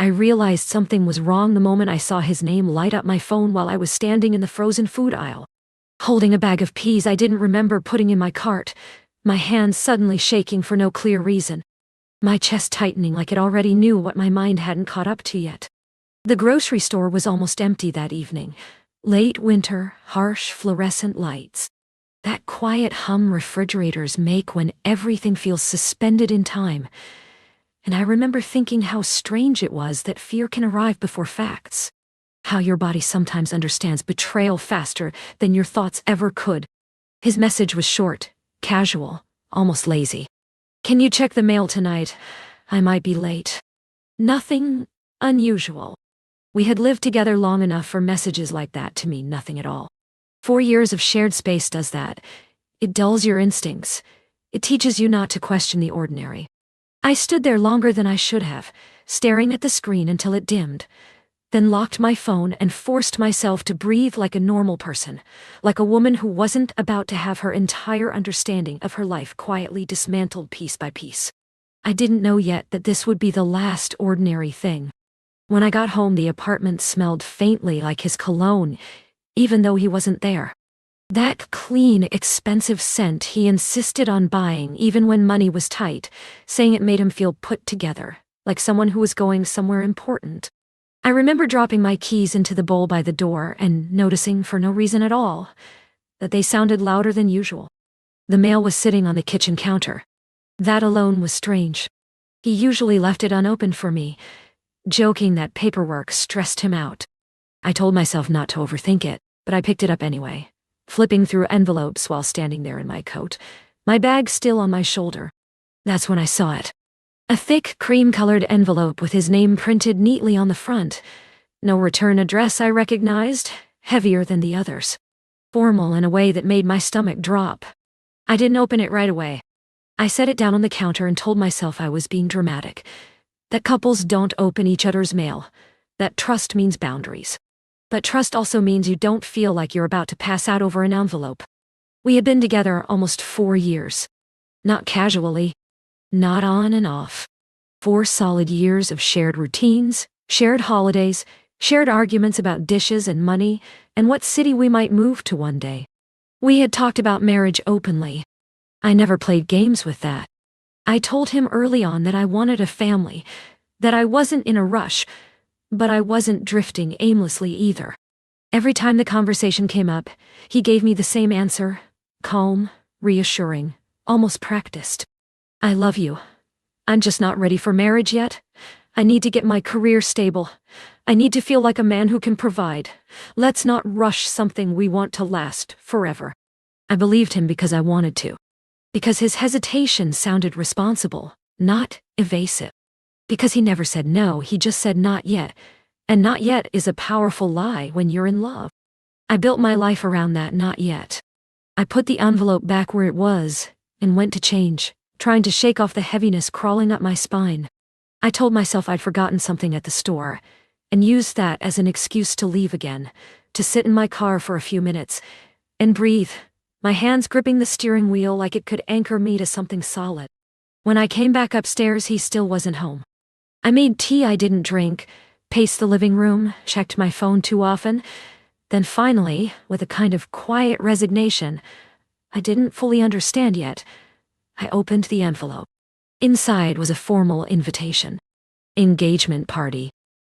I realized something was wrong the moment I saw his name light up my phone while I was standing in the frozen food aisle, holding a bag of peas I didn't remember putting in my cart, my hands suddenly shaking for no clear reason, my chest tightening like it already knew what my mind hadn't caught up to yet. The grocery store was almost empty that evening. Late winter, harsh fluorescent lights. That quiet hum refrigerators make when everything feels suspended in time. And I remember thinking how strange it was that fear can arrive before facts. How your body sometimes understands betrayal faster than your thoughts ever could. His message was short, casual, almost lazy. "Can you check the mail tonight? I might be late." Nothing unusual. We had lived together long enough for messages like that to mean nothing at all. 4 years of shared space does that. It dulls your instincts. It teaches you not to question the ordinary. I stood there longer than I should have, staring at the screen until it dimmed, then locked my phone and forced myself to breathe like a normal person, like a woman who wasn't about to have her entire understanding of her life quietly dismantled piece by piece. I didn't know yet that this would be the last ordinary thing. When I got home, the apartment smelled faintly like his cologne, even though he wasn't there. That clean, expensive scent he insisted on buying even when money was tight, saying it made him feel put together, like someone who was going somewhere important. I remember dropping my keys into the bowl by the door and noticing, for no reason at all, that they sounded louder than usual. The mail was sitting on the kitchen counter. That alone was strange. He usually left it unopened for me, joking that paperwork stressed him out. I told myself not to overthink it, but I picked it up anyway, flipping through envelopes while standing there in my coat, my bag still on my shoulder. That's when I saw it. A thick, cream-colored envelope with his name printed neatly on the front. No return address I recognized, heavier than the others. Formal in a way that made my stomach drop. I didn't open it right away. I set it down on the counter and told myself I was being dramatic. That couples don't open each other's mail. That trust means boundaries. But trust also means you don't feel like you're about to pass out over an envelope. We had been together almost 4 years. Not casually. Not on and off. 4 solid years of shared routines, shared holidays, shared arguments about dishes and money, and what city we might move to one day. We had talked about marriage openly. I never played games with that. I told him early on that I wanted a family, that I wasn't in a rush, but I wasn't drifting aimlessly either. Every time the conversation came up, he gave me the same answer, calm, reassuring, almost practiced. "I love you. I'm just not ready for marriage yet. I need to get my career stable. I need to feel like a man who can provide. Let's not rush something we want to last forever." I believed him because I wanted to. Because his hesitation sounded responsible, not evasive. Because he never said no, he just said not yet. And not yet is a powerful lie when you're in love. I built my life around that not yet. I put the envelope back where it was and went to change, trying to shake off the heaviness crawling up my spine. I told myself I'd forgotten something at the store, and used that as an excuse to leave again, to sit in my car for a few minutes, and breathe, my hands gripping the steering wheel like it could anchor me to something solid. When I came back upstairs, he still wasn't home. I made tea I didn't drink, paced the living room, checked my phone too often, then finally, with a kind of quiet resignation I didn't fully understand yet, I opened the envelope. Inside was a formal invitation. Engagement party.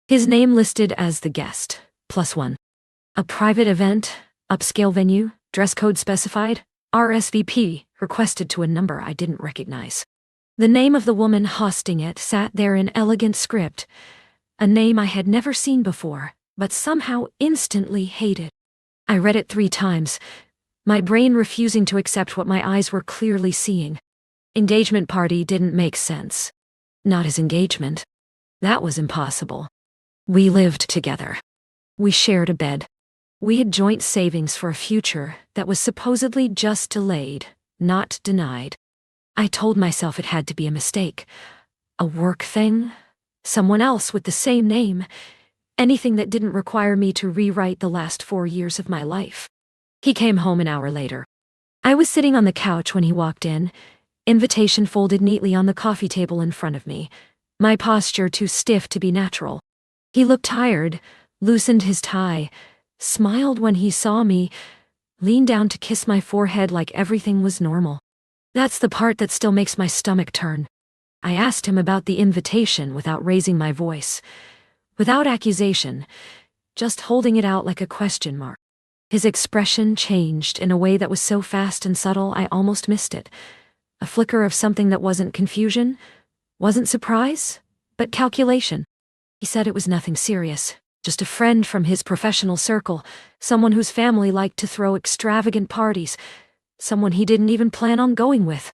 His name listed as the guest, +1. A private event, upscale venue, dress code specified, RSVP, requested to a number I didn't recognize. The name of the woman hosting it sat there in elegant script, a name I had never seen before, but somehow instantly hated. I read it 3 times, my brain refusing to accept what my eyes were clearly seeing. Engagement party didn't make sense. Not his engagement. That was impossible. We lived together. We shared a bed. We had joint savings for a future that was supposedly just delayed, not denied. I told myself it had to be a mistake. A work thing? Someone else with the same name? Anything that didn't require me to rewrite the last 4 years of my life. He came home an hour later. I was sitting on the couch when he walked in, invitation folded neatly on the coffee table in front of me, my posture too stiff to be natural. He looked tired, loosened his tie, smiled when he saw me, leaned down to kiss my forehead like everything was normal. That's the part that still makes my stomach turn. I asked him about the invitation without raising my voice, without accusation, just holding it out like a question mark. His expression changed in a way that was so fast and subtle I almost missed it. A flicker of something that wasn't confusion, wasn't surprise, but calculation. He said it was nothing serious, just a friend from his professional circle, someone whose family liked to throw extravagant parties, someone he didn't even plan on going with.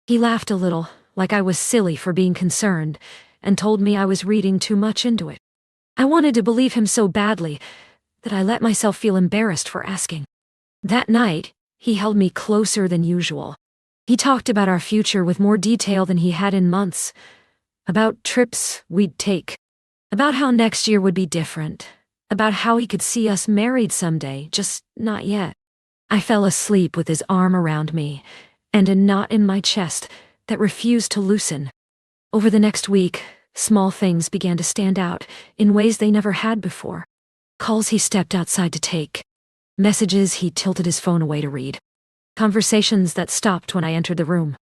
He laughed a little, like I was silly for being concerned, and told me I was reading too much into it. I wanted to believe him so badly that I let myself feel embarrassed for asking. That night, he held me closer than usual. He talked about our future with more detail than he had in months, about trips we'd take, about how next year would be different, about how he could see us married someday, just not yet. I fell asleep with his arm around me, and a knot in my chest that refused to loosen. Over the next week, small things began to stand out in ways they never had before. Calls he stepped outside to take. Messages he tilted his phone away to read. Conversations that stopped when I entered the room.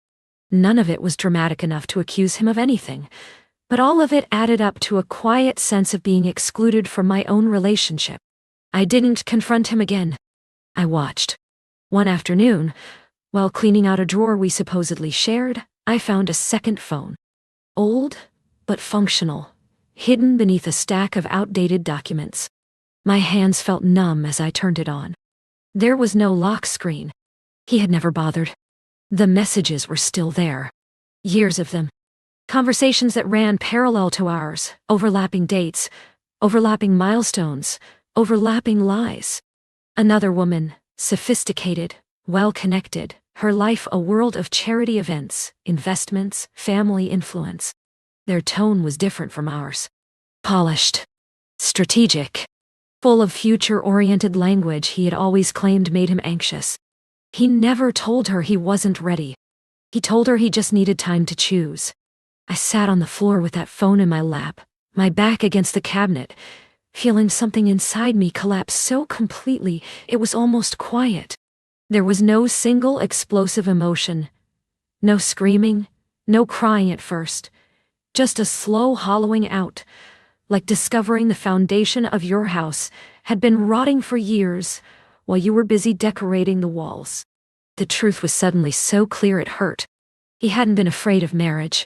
None of it was dramatic enough to accuse him of anything, but all of it added up to a quiet sense of being excluded from my own relationship. I didn't confront him again. I watched. One afternoon, while cleaning out a drawer we supposedly shared, I found a second phone. Old, but functional, hidden beneath a stack of outdated documents. My hands felt numb as I turned it on. There was no lock screen. He had never bothered. The messages were still there. Years of them. Conversations that ran parallel to ours, overlapping dates, overlapping milestones, overlapping lies. Another woman, sophisticated, well-connected, her life a world of charity events, investments, family influence. Their tone was different from ours. Polished. Strategic. Full of future-oriented language he had always claimed made him anxious. He never told her he wasn't ready. He told her he just needed time to choose. I sat on the floor with that phone in my lap, my back against the cabinet, feeling something inside me collapse so completely it was almost quiet. There was no single explosive emotion. No screaming, no crying at first. Just a slow hollowing out, like discovering the foundation of your house had been rotting for years while you were busy decorating the walls. The truth was suddenly so clear it hurt. He hadn't been afraid of marriage.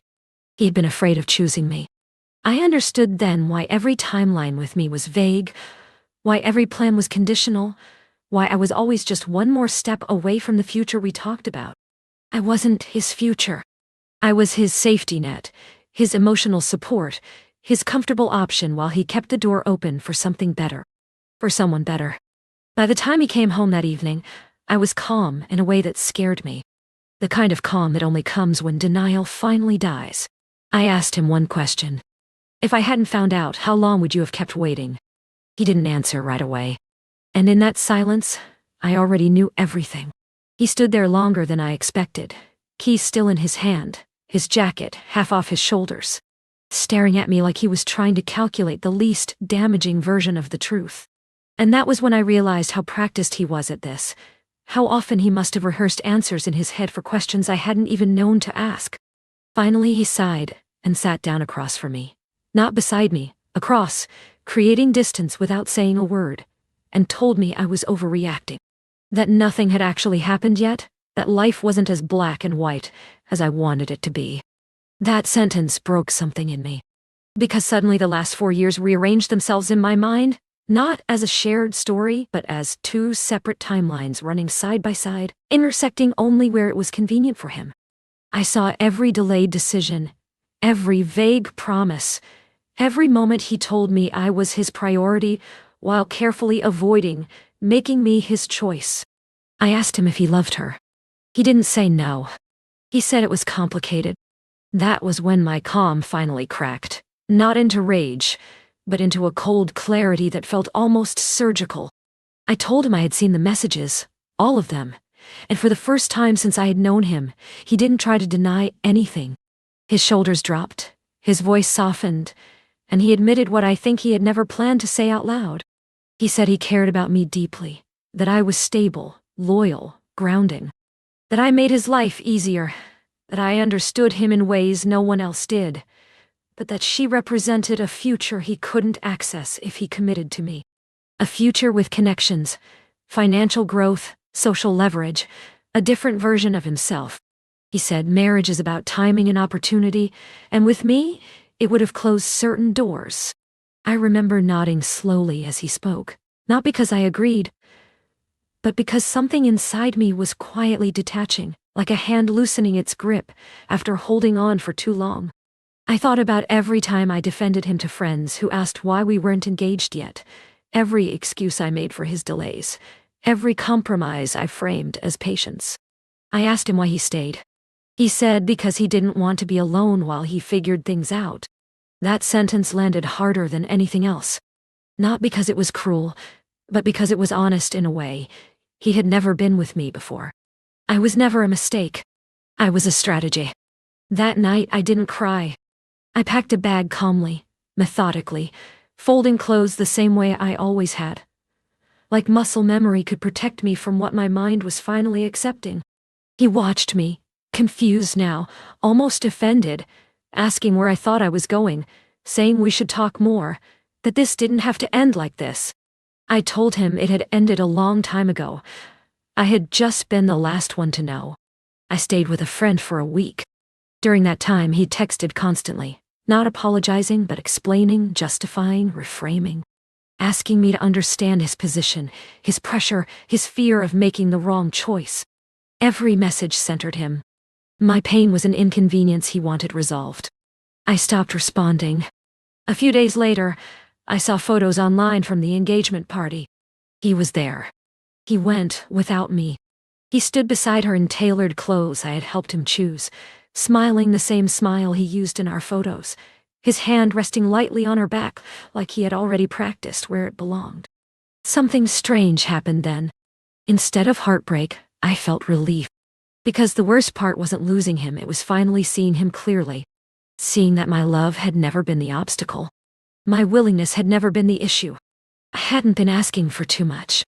He had been afraid of choosing me. I understood then why every timeline with me was vague, why every plan was conditional, why I was always just one more step away from the future we talked about. I wasn't his future. I was his safety net, his emotional support, his comfortable option while he kept the door open for something better. For someone better. By the time he came home that evening, I was calm in a way that scared me. The kind of calm that only comes when denial finally dies. I asked him one question. If I hadn't found out, how long would you have kept waiting? He didn't answer right away. And in that silence, I already knew everything. He stood there longer than I expected, keys still in his hand, his jacket half off his shoulders, staring at me like he was trying to calculate the least damaging version of the truth. And that was when I realized how practiced he was at this, how often he must have rehearsed answers in his head for questions I hadn't even known to ask. Finally he sighed and sat down across from me. Not beside me, across, creating distance without saying a word, and told me I was overreacting. That nothing had actually happened yet, that life wasn't as black and white as I wanted it to be. That sentence broke something in me. Because suddenly the last 4 years rearranged themselves in my mind, not as a shared story, but as two separate timelines running side by side, intersecting only where it was convenient for him. I saw every delayed decision, every vague promise, every moment he told me I was his priority while carefully avoiding making me his choice. I asked him if he loved her. He didn't say no. He said it was complicated. That was when my calm finally cracked, not into rage, but into a cold clarity that felt almost surgical. I told him I had seen the messages, all of them, and for the first time since I had known him, he didn't try to deny anything. His shoulders dropped, His voice softened, and he admitted what I think he had never planned to say out loud. He said he cared about me deeply, that I was stable, loyal, grounding, that I made his life easier, that I understood him in ways no one else did, but that she represented a future he couldn't access if he committed to me. A future with connections, financial growth, social leverage, a different version of himself. He said marriage is about timing and opportunity, and with me, it would have closed certain doors. I remember nodding slowly as he spoke, not because I agreed, but because something inside me was quietly detaching, like a hand loosening its grip after holding on for too long. I thought about every time I defended him to friends who asked why we weren't engaged yet, every excuse I made for his delays, every compromise I framed as patience. I asked him why he stayed. He said because he didn't want to be alone while he figured things out. That sentence landed harder than anything else. Not because it was cruel, but because it was honest in a way. He had never been with me before. I was never a mistake. I was a strategy. That night I didn't cry. I packed a bag calmly, methodically, folding clothes the same way I always had. Like muscle memory could protect me from what my mind was finally accepting. He watched me, confused now, almost offended, asking where I thought I was going, saying we should talk more, that this didn't have to end like this. I told him it had ended a long time ago. I had just been the last one to know. I stayed with a friend for a week. During that time, he texted constantly, not apologizing, but explaining, justifying, reframing, asking me to understand his position, his pressure, his fear of making the wrong choice. Every message centered him. My pain was an inconvenience he wanted resolved. I stopped responding. A few days later, I saw photos online from the engagement party. He was there. He went without me. He stood beside her in tailored clothes I had helped him choose, smiling the same smile he used in our photos, his hand resting lightly on her back like he had already practiced where it belonged. Something strange happened then. Instead of heartbreak, I felt relief. Because the worst part wasn't losing him, it was finally seeing him clearly. Seeing that my love had never been the obstacle. My willingness had never been the issue. I hadn't been asking for too much.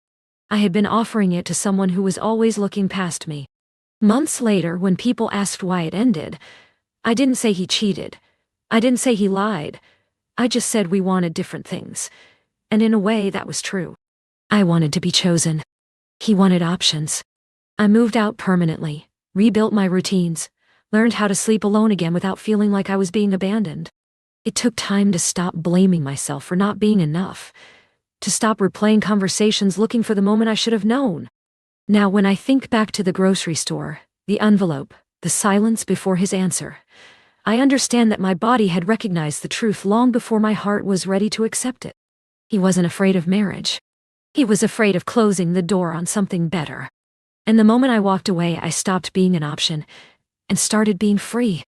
I had been offering it to someone who was always looking past me. Months later, when people asked why it ended, I didn't say he cheated. I didn't say he lied. I just said we wanted different things. And in a way, that was true. I wanted to be chosen. He wanted options. I moved out permanently, rebuilt my routines, learned how to sleep alone again without feeling like I was being abandoned. It took time to stop blaming myself for not being enough, to stop replaying conversations looking for the moment I should have known. Now, when I think back to the grocery store, the envelope, the silence before his answer, I understand that my body had recognized the truth long before my heart was ready to accept it. He wasn't afraid of marriage. He was afraid of closing the door on something better. And the moment I walked away, I stopped being an option and started being free.